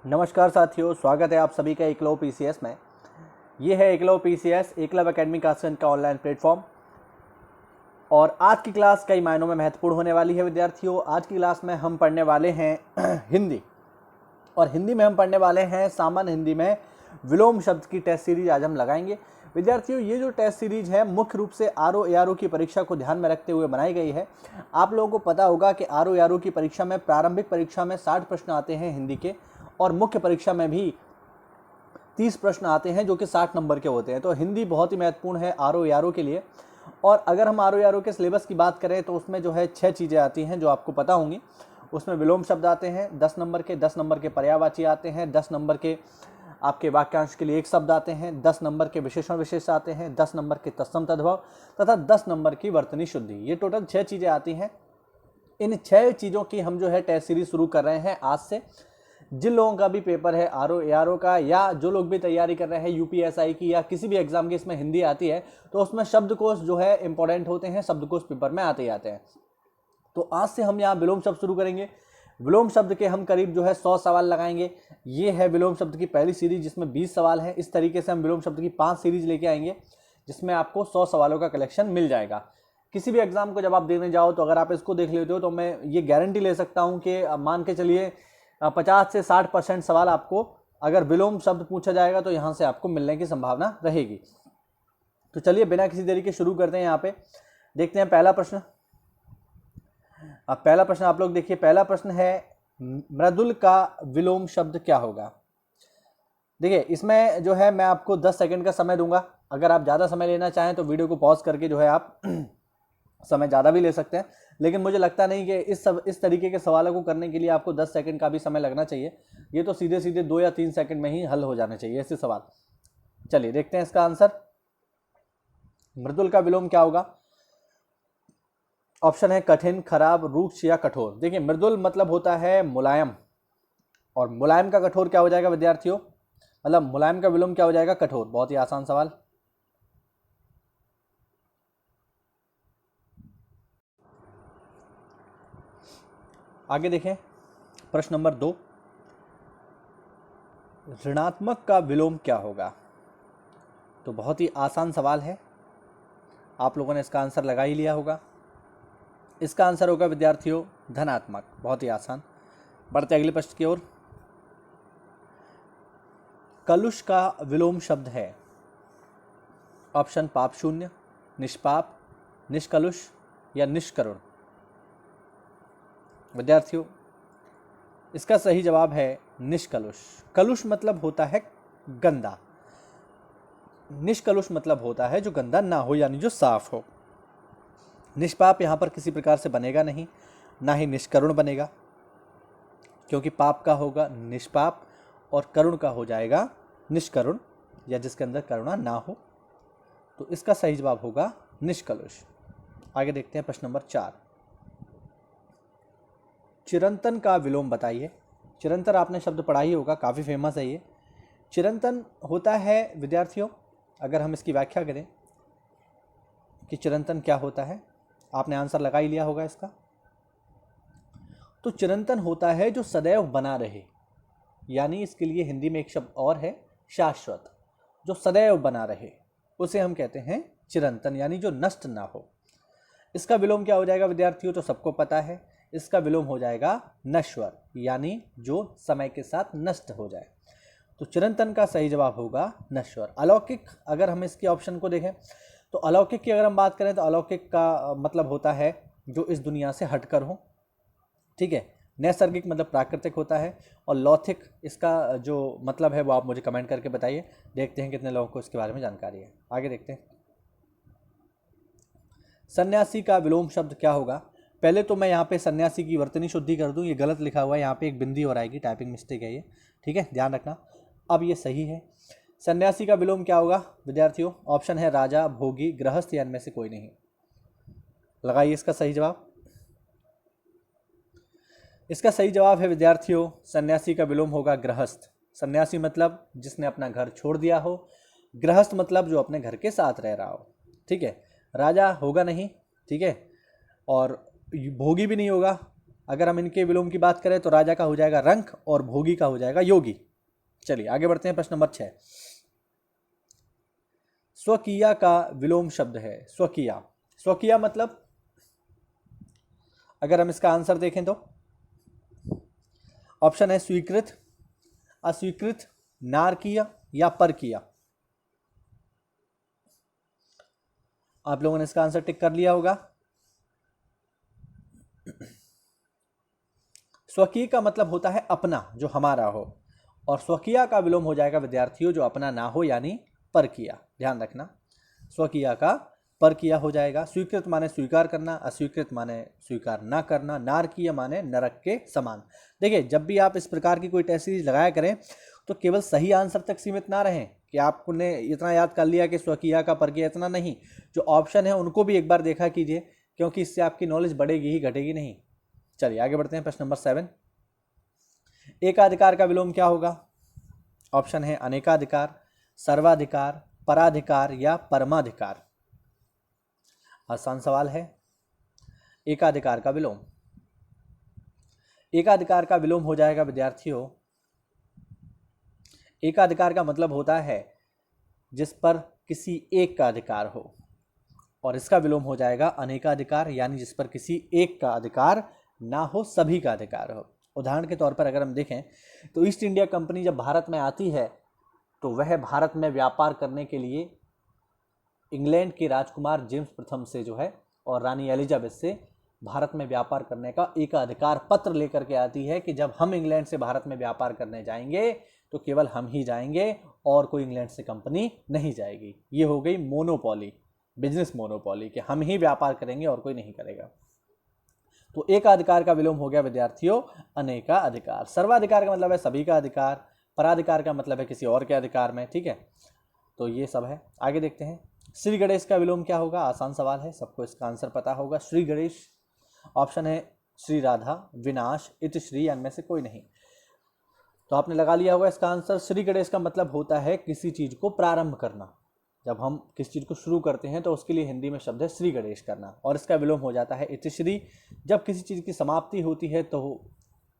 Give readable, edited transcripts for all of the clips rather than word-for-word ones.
नमस्कार साथियों, स्वागत है आप सभी का एकलव्य पीसीएस में। ये है एकलव्य पीसीएस, एकलव्य एकेडमी कासगंज का ऑनलाइन प्लेटफॉर्म। और आज की क्लास कई मायनों में महत्वपूर्ण होने वाली है विद्यार्थियों। आज की क्लास में हम पढ़ने वाले हैं हिंदी, और हिंदी में हम पढ़ने वाले हैं सामान्य हिंदी में विलोम शब्द की टेस्ट सीरीज आज हम लगाएंगे। विद्यार्थियों, ये जो टेस्ट सीरीज है मुख्य रूप से आरओ एआरओ की परीक्षा को ध्यान में रखते हुए बनाई गई है। आप लोगों को पता होगा कि आरओ एआरओ की परीक्षा में, प्रारंभिक परीक्षा में 60 प्रश्न आते हैं हिंदी के, और मुख्य परीक्षा में भी 30 प्रश्न आते हैं जो कि 60 नंबर के होते हैं। तो हिंदी बहुत ही महत्वपूर्ण है आरओ एआरओ के लिए। और अगर हम आरओ एआरओ के सिलेबस की बात करें तो उसमें जो है 6 चीज़ें आती हैं जो आपको पता होंगी। उसमें विलोम शब्द आते हैं 10 नंबर के, 10 नंबर के पर्यायवाची आते हैं, 10 नंबर के आपके वाक्यांश के लिए एक शब्द आते हैं, 10 नंबर के विशेषण विशेष आते हैं, 10 नंबर के तत्सम तद्भव तथा 10 नंबर की वर्तनी शुद्धि। ये टोटल 6 चीज़ें आती हैं। इन 6 चीज़ों की हम जो है टेस्ट सीरीज शुरू कर रहे हैं आज से। जिन लोगों का भी पेपर है आरओ एआरओ का, या जो लोग भी तैयारी कर रहे हैं यूपीएसआई की या किसी भी एग्जाम की, इसमें हिंदी आती है तो उसमें शब्दकोश जो है इंपॉर्टेंट होते हैं, शब्दकोश पेपर में आते ही आते हैं। तो आज से हम यहाँ विलोम शब्द शुरू करेंगे। विलोम शब्द के हम करीब जो है 100 सवाल लगाएंगे। ये है विलोम शब्द की पहली सीरीज जिसमें 20 सवाल हैं। इस तरीके से हम विलोम शब्द की 5 सीरीज लेके आएंगे जिसमें आपको 100 सवालों का कलेक्शन मिल जाएगा। किसी भी एग्जाम को जब आप देने जाओ तो अगर आप इसको देख लेते हो तो मैं ये गारंटी ले सकता हूँ कि मान के चलिए 50 से 60% सवाल आपको, अगर विलोम शब्द पूछा जाएगा तो यहाँ से आपको मिलने की संभावना रहेगी। तो चलिए बिना किसी देरी के शुरू करते हैं। यहाँ पे देखते हैं पहला प्रश्न। अब पहला प्रश्न आप लोग देखिए। पहला प्रश्न है, मृदुल का विलोम शब्द क्या होगा। देखिए इसमें जो है मैं आपको 10 सेकंड का समय दूंगा। अगर आप ज़्यादा समय लेना चाहें तो वीडियो को पॉज करके जो है आप समय ज़्यादा भी ले सकते हैं, लेकिन मुझे लगता नहीं कि इस तरीके के सवालों को करने के लिए आपको 10 सेकंड का भी समय लगना चाहिए। ये तो सीधे सीधे 2 या 3 सेकंड में ही हल हो जाने चाहिए ऐसे सवाल। चलिए देखते हैं इसका आंसर। मृदुल का विलोम क्या होगा। ऑप्शन है कठिन, खराब, रूक्ष या कठोर। देखिए मृदुल मतलब होता है मुलायम, और मुलायम का कठोर क्या हो जाएगा विद्यार्थियों, मतलब मुलायम का विलोम क्या हो जाएगा, कठोर। बहुत ही आसान सवाल। आगे देखें प्रश्न नंबर 2, ऋणात्मक का विलोम क्या होगा। तो बहुत ही आसान सवाल है, आप लोगों ने इसका आंसर लगा ही लिया होगा। इसका आंसर होगा विद्यार्थियों धनात्मक। बहुत ही आसान। बढ़ते अगले प्रश्न की ओर। कलुष का विलोम शब्द है। ऑप्शन पाप शून्य, निष्पाप, निष्कलुष या निष्करुण। विद्यार्थियों इसका सही जवाब है निष्कलुष। कलुष मतलब होता है गंदा, निष्कलुष मतलब होता है जो गंदा ना हो, यानी जो साफ हो। निष्पाप यहाँ पर किसी प्रकार से बनेगा नहीं, ना ही निष्करुण बनेगा, क्योंकि पाप का होगा निष्पाप और करुण का हो जाएगा निष्करुण, या जिसके अंदर करुणा ना हो। तो इसका सही जवाब होगा निष्कलुष। आगे देखते हैं प्रश्न नंबर 4, चिरंतन का विलोम बताइए। चिरंतन आपने शब्द पढ़ा ही होगा, काफ़ी फेमस है ये। चिरंतन होता है विद्यार्थियों, अगर हम इसकी व्याख्या करें कि चिरंतन क्या होता है, आपने आंसर लगा ही लिया होगा इसका। तो चिरंतन होता है जो सदैव बना रहे, यानी इसके लिए हिंदी में एक शब्द और है शाश्वत। जो सदैव बना रहे उसे हम कहते हैं चिरंतन, यानी जो नष्ट ना हो। इसका विलोम क्या हो जाएगा विद्यार्थियों, तो सबको पता है, इसका विलोम हो जाएगा नश्वर, यानी जो समय के साथ नष्ट हो जाए। तो चिरंतन का सही जवाब होगा नश्वर। अलौकिक, अगर हम इसके ऑप्शन को देखें तो अलौकिक की अगर हम बात करें तो अलौकिक का मतलब होता है जो इस दुनिया से हटकर हो। ठीक है। नैसर्गिक मतलब प्राकृतिक होता है, और लौकिक इसका जो मतलब है वो आप मुझे कमेंट करके बताइए। देखते हैं कितने लोगों को इसके बारे में जानकारी है। आगे देखते हैं। सन्यासी का विलोम शब्द क्या होगा। पहले तो मैं यहाँ पे सन्यासी की वर्तनी शुद्धि कर दूँ, ये गलत लिखा हुआ है, यहाँ पे एक बिंदी और आएगी, टाइपिंग मिस्टेक है ये, ठीक है, ध्यान रखना। अब ये सही है। सन्यासी का विलोम क्या होगा विद्यार्थियों। ऑप्शन है राजा, भोगी, गृहस्थ या इनमें से कोई नहीं। लगाइए इसका सही जवाब। इसका सही जवाब है विद्यार्थियों, सन्यासी का विलोम होगा गृहस्थ। सन्यासी मतलब जिसने अपना घर छोड़ दिया हो, गृहस्थ मतलब जो अपने घर के साथ रह रहा हो। ठीक है। राजा होगा नहीं, ठीक है, और भोगी भी नहीं होगा, अगर हम इनके विलोम की बात करें तो राजा का हो जाएगा रंक और भोगी का हो जाएगा योगी। चलिए आगे बढ़ते हैं। प्रश्न नंबर 6, स्वकीया का विलोम शब्द है स्वकीया। स्वकीया मतलब, अगर हम इसका आंसर देखें तो ऑप्शन है स्वीकृत, अस्वीकृत, नारकीय या परकीय। आप लोगों ने इसका आंसर टिक कर लिया होगा। स्वकीय का मतलब होता है अपना, जो हमारा हो, और स्वकीय का विलोम हो जाएगा विद्यार्थियों जो अपना ना हो, यानी परकीय। ध्यान रखना, स्वकीय का परकीय हो जाएगा। स्वीकृत माने स्वीकार करना, अस्वीकृत माने स्वीकार ना करना, नारकीय माने नरक के समान। देखिए, जब भी आप इस प्रकार की कोई टेस्ट सीरीज लगाया करें तो केवल सही आंसर तक सीमित ना रहें कि आपने इतना याद कर लिया कि स्वकीय का परकीय, इतना नहीं। जो ऑप्शन है उनको भी एक बार देखा कीजिए, क्योंकि इससे आपकी नॉलेज बढ़ेगी ही, घटेगी नहीं। चलिए आगे बढ़ते हैं। प्रश्न नंबर 7, एकाधिकार का विलोम क्या होगा? ऑप्शन है अनेकाधिकार, सर्वाधिकार, पराधिकार या परमाधिकार। आसान सवाल है। एकाधिकार का विलोम, एकाधिकार का विलोम हो जाएगा विद्यार्थियों, एकाधिकार का मतलब होता है जिस पर किसी एक का अधिकार हो, और इसका विलोम हो जाएगा अनेकाधिकार, यानी जिस पर किसी एक का अधिकार ना हो, सभी का अधिकार हो। उदाहरण के तौर पर अगर हम देखें तो ईस्ट इंडिया कंपनी जब भारत में आती है तो वह भारत में व्यापार करने के लिए इंग्लैंड के राजकुमार जेम्स प्रथम से जो है और रानी एलिजाबेथ से भारत में व्यापार करने का एकाधिकार पत्र लेकर के आती है कि जब हम इंग्लैंड से भारत में व्यापार करने जाएंगे तो केवल हम ही जाएंगे और कोई इंग्लैंड से कंपनी नहीं जाएगी। ये हो गई मोनोपोली, बिजनेस मोनोपोली, कि हम ही व्यापार करेंगे और कोई नहीं करेगा। तो एकाधिकार का विलोम हो गया विद्यार्थियों अनेका अधिकार। सर्वाधिकार का मतलब है सभी का अधिकार, पराधिकार का मतलब है किसी और के अधिकार में। ठीक है, तो ये सब है। आगे देखते हैं, श्री गणेश का विलोम क्या होगा? आसान सवाल है, सबको इसका आंसर पता होगा। श्री गणेश, ऑप्शन है श्री राधा, विनाश, इतिश्री, इनमें से कोई नहीं। तो आपने लगा लिया होगा इसका आंसर। श्री गणेश का मतलब होता है किसी चीज को प्रारंभ करना। जब हम किसी चीज को शुरू करते हैं तो उसके लिए हिंदी में शब्द है श्री गणेश करना, और इसका विलोम हो जाता है इतिश्री। जब किसी चीज की समाप्ति होती है तो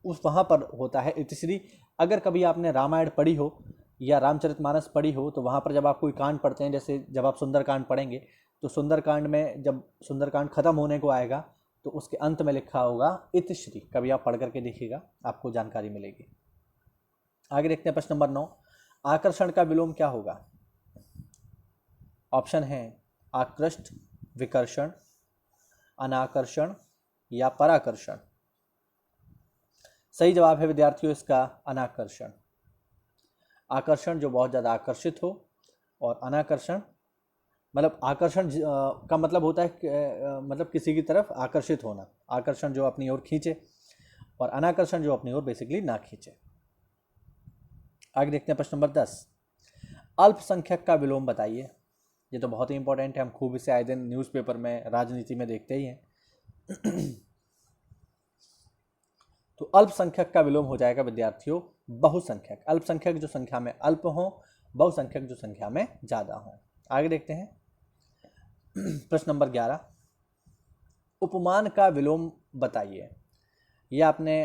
उस वहां पर होता है इतिश्री। अगर कभी आपने रामायण पढ़ी हो या रामचरितमानस पढ़ी हो तो वहां पर जब आप कोई कांड पढ़ते हैं, जैसे जब आप सुंदरकांड पढ़ेंगे तो सुंदरकांड में जब सुंदरकांड खत्म होने को आएगा तो उसके अंत में लिखा होगा इतिश्री। कभी आप पढ़ करके देखिएगा, आपको जानकारी मिलेगी। आगे देखते हैं प्रश्न नंबर 9, आकर्षण का विलोम क्या होगा? ऑप्शन है आकृष्ट, विकर्षण, अनाकर्षण या पराकर्षण। सही जवाब है विद्यार्थियों इसका अनाकर्षण। आकर्षण जो बहुत ज़्यादा आकर्षित हो, और अनाकर्षण मतलब आकर्षण का मतलब होता है मतलब किसी की तरफ आकर्षित होना। आकर्षण जो अपनी ओर खींचे, और अनाकर्षण जो अपनी ओर बेसिकली ना खींचे। आगे देखते हैं प्रश्न नंबर 10, अल्पसंख्यक का विलोम बताइए। ये तो बहुत ही इंपॉर्टेंट है, हम खूब इसे आए दिन न्यूज़पेपर में, राजनीति में देखते ही हैं। तो अल्पसंख्यक का विलोम हो जाएगा विद्यार्थियों बहुसंख्यक। अल्पसंख्यक जो संख्या में अल्प हो, बहुसंख्यक जो संख्या में ज्यादा हो। आगे देखते हैं प्रश्न नंबर 11, उपमान का विलोम बताइए। ये आपने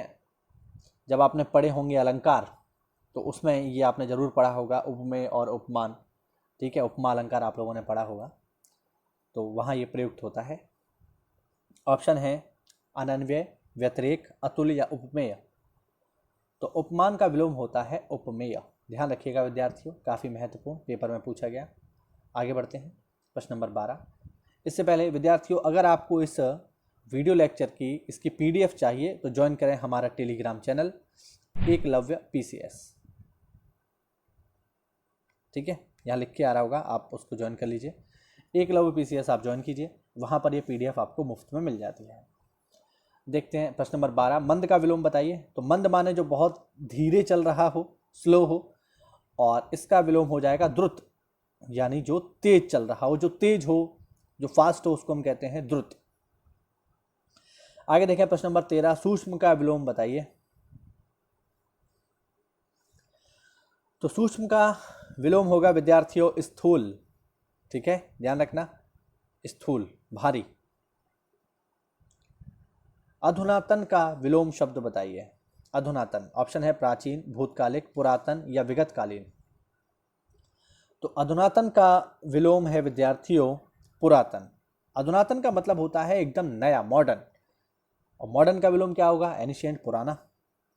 जब आपने पढ़े होंगे अलंकार तो उसमें ये आपने जरूर पढ़ा होगा, उपमेय और उपमान। ठीक है, उपमा अलंकार आप लोगों ने पढ़ा होगा, तो वहाँ ये प्रयुक्त होता है। ऑप्शन है अनन्वय, व्यतिरेक, अतुल्य या उपमेय। तो उपमान का विलोम होता है उपमेय। ध्यान रखिएगा विद्यार्थियों, काफ़ी महत्वपूर्ण, पेपर में पूछा गया। आगे बढ़ते हैं प्रश्न नंबर 12। इससे पहले विद्यार्थियों, अगर आपको इस वीडियो लेक्चर की इसकी पीडीएफ चाहिए तो ज्वाइन करें हमारा टेलीग्राम चैनल एकलव्य पीसीएस। ठीक है, यहाँ लिख के आ रहा होगा, आप उसको ज्वाइन कर लीजिए। एकलव्य पीसीएस आप ज्वाइन कीजिए, वहाँ पर ये पीडीएफ आपको मुफ्त में मिल जाती है। देखते हैं प्रश्न नंबर 12, मंद का विलोम बताइए। तो मंद माने जो बहुत धीरे चल रहा हो, स्लो हो, और इसका विलोम हो जाएगा द्रुत, यानी जो तेज चल रहा हो, जो तेज हो, जो फास्ट हो, उसको हम कहते हैं द्रुत। आगे देखें प्रश्न नंबर 13, सूक्ष्म का विलोम बताइए। तो सूक्ष्म का विलोम होगा विद्यार्थियों स्थूल। ठीक है, ध्यान रखना, स्थूल, भारी। अधुनातन का विलोम शब्द बताइए। अधुनातन ऑप्शन है प्राचीन, भूतकालिक, पुरातन या विगतकालीन। तो अधुनातन का विलोम है विद्यार्थियों पुरातन। अधुनातन का मतलब होता है एकदम नया, मॉडर्न, और मॉडर्न का विलोम क्या होगा? एनिशिएंट, पुराना।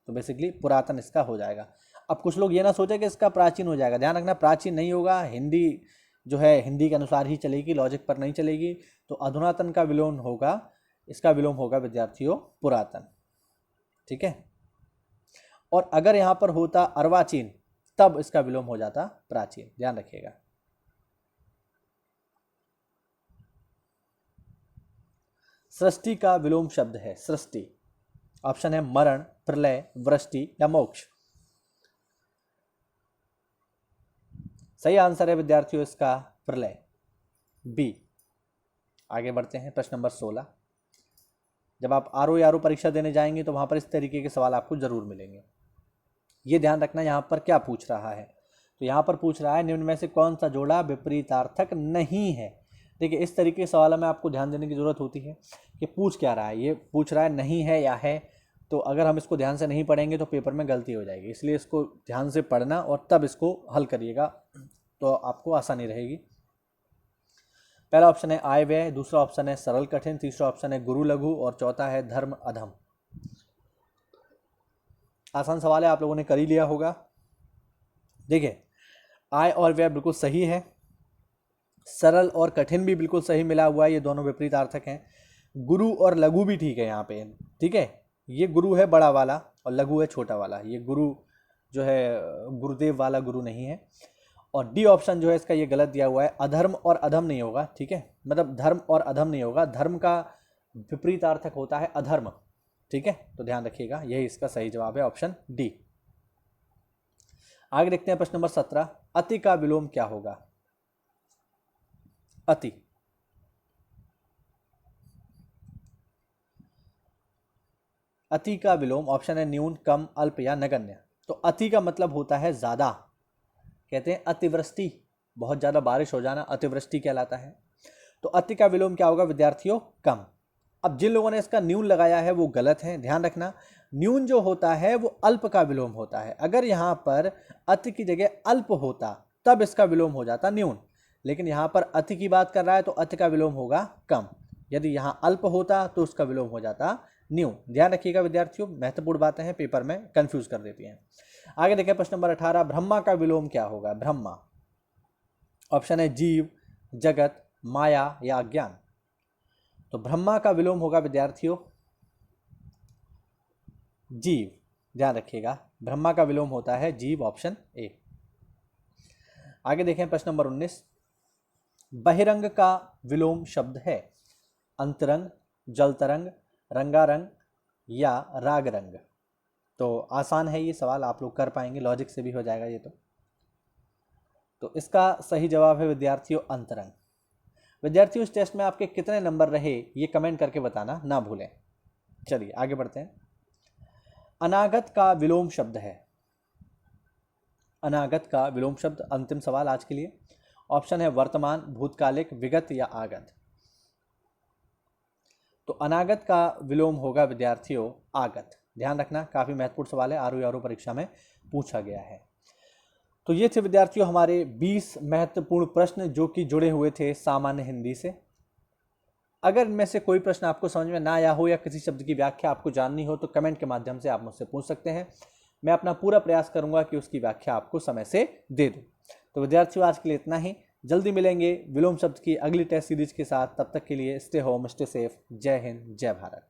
तो बेसिकली पुरातन इसका हो जाएगा। अब कुछ लोग ये ना सोचे कि इसका प्राचीन हो जाएगा, ध्यान रखना प्राचीन नहीं होगा, हिंदी जो है हिंदी के अनुसार ही चलेगी, लॉजिक पर नहीं चलेगी। तो अधुनातन का विलोम होगा, इसका विलोम होगा विद्यार्थियों पुरातन, ठीक है। और अगर यहाँ पर होता अर्वाचीन तब इसका विलोम हो जाता प्राचीन, ध्यान रखिएगा। सृष्टि का विलोम शब्द है सृष्टि। ऑप्शन है मरण, प्रलय, वृष्टि या मोक्ष। सही आंसर है विद्यार्थियों इसका प्रलय, बी। आगे बढ़ते हैं प्रश्न नंबर 16। जब आप आरओ या आरओ परीक्षा देने जाएंगे तो वहां पर इस तरीके के सवाल आपको जरूर मिलेंगे। ये ध्यान रखना यहाँ पर क्या पूछ रहा है। तो यहाँ पर पूछ रहा है निम्न में से कौन सा जोड़ा विपरीतार्थक नहीं है। देखिए इस तरीके के सवालों में आपको ध्यान देने की जरूरत होती है कि पूछ क्या रहा है। ये पूछ रहा है नहीं है या है, तो अगर हम इसको ध्यान से नहीं पढ़ेंगे तो पेपर में गलती हो जाएगी, इसलिए इसको ध्यान से पढ़ना और तब इसको हल करिएगा तो आपको आसानी रहेगी। पहला ऑप्शन है आय व्यय, दूसरा ऑप्शन है सरल कठिन, तीसरा ऑप्शन है गुरु लघु और चौथा है धर्म अधम। आसान सवाल है, आप लोगों ने कर ही लिया होगा। देखिए आय और व्यय बिल्कुल सही है, सरल और कठिन भी बिल्कुल सही मिला हुआ है, ये दोनों विपरीतार्थक हैं। गुरु और लघु भी ठीक है यहाँ पे, ठीक है। ये गुरु है बड़ा वाला और लघु है छोटा वाला। ये गुरु जो है गुरुदेव वाला गुरु नहीं है। और डी ऑप्शन जो है इसका ये गलत दिया हुआ है, अधर्म और अधम नहीं होगा, ठीक है। मतलब धर्म और अधम नहीं होगा, धर्म का विपरीतार्थक होता है अधर्म, ठीक है। तो ध्यान रखिएगा, यही इसका सही जवाब है, ऑप्शन डी। आगे देखते हैं प्रश्न नंबर 17। अति का विलोम क्या होगा? अति, अति का विलोम ऑप्शन है न्यून, कम, अल्प या नगण्य। तो अति का मतलब होता है ज्यादा, कहते हैं अतिवृष्टि, बहुत ज्यादा बारिश हो जाना अतिवृष्टि कहलाता है। तो अति का विलोम क्या होगा विद्यार्थियों? कम। अब जिन लोगों ने इसका न्यून लगाया है वो गलत है, ध्यान रखना। न्यून जो होता है वो अल्प का विलोम होता है। अगर यहाँ पर अति की जगह अल्प होता तब इसका विलोम हो जाता न्यून, लेकिन यहाँ पर अति की बात कर रहा है तो अति का विलोम होगा कम। यदि यहाँ अल्प होता तो उसका विलोम हो जाता न्यून। ध्यान रखिएगा विद्यार्थियों, महत्वपूर्ण बातें हैं, पेपर में कंफ्यूज कर देती हैं। आगे देखें प्रश्न नंबर 18। ब्रह्मा का विलोम क्या होगा? ब्रह्मा ऑप्शन है जीव, जगत, माया या अज्ञान। तो ब्रह्मा का विलोम होगा विद्यार्थियों जीव, ध्यान रखिएगा, ब्रह्मा का विलोम होता है जीव, ऑप्शन ए। आगे देखें प्रश्न नंबर 19। बहिरंग का विलोम शब्द है अंतरंग, जलतरंग, रंगारंग या रागरंग। तो आसान है ये सवाल, आप लोग कर पाएंगे, लॉजिक से भी हो जाएगा ये। तो इसका सही जवाब है विद्यार्थियों अंतरंग। विद्यार्थियों इस टेस्ट में आपके कितने नंबर रहे ये कमेंट करके बताना ना भूलें। चलिए आगे बढ़ते हैं। अनागत का विलोम शब्द है, अनागत का विलोम शब्द, अंतिम सवाल आज के लिए। ऑप्शन है वर्तमान, भूतकालिक, विगत या आगत। तो अनागत का विलोम होगा विद्यार्थियों आगत। ध्यान रखना, काफी महत्वपूर्ण सवाल है, आरओ परीक्षा में पूछा गया है। तो ये थे विद्यार्थियों हमारे 20 महत्वपूर्ण प्रश्न जो कि जुड़े हुए थे सामान्य हिंदी से। अगर इनमें से कोई प्रश्न आपको समझ में ना आया हो या किसी शब्द की व्याख्या आपको जाननी हो तो कमेंट के माध्यम से आप मुझसे पूछ सकते हैं। मैं अपना पूरा प्रयास करूंगा कि उसकी व्याख्या आपको समय से दे दूं। तो विद्यार्थियों आज के लिए इतना ही, जल्दी मिलेंगे विलोम शब्द की अगली टेस्ट सीरीज के साथ। तब तक के लिए स्टे होम, स्टे सेफ। जय हिंद, जय भारत।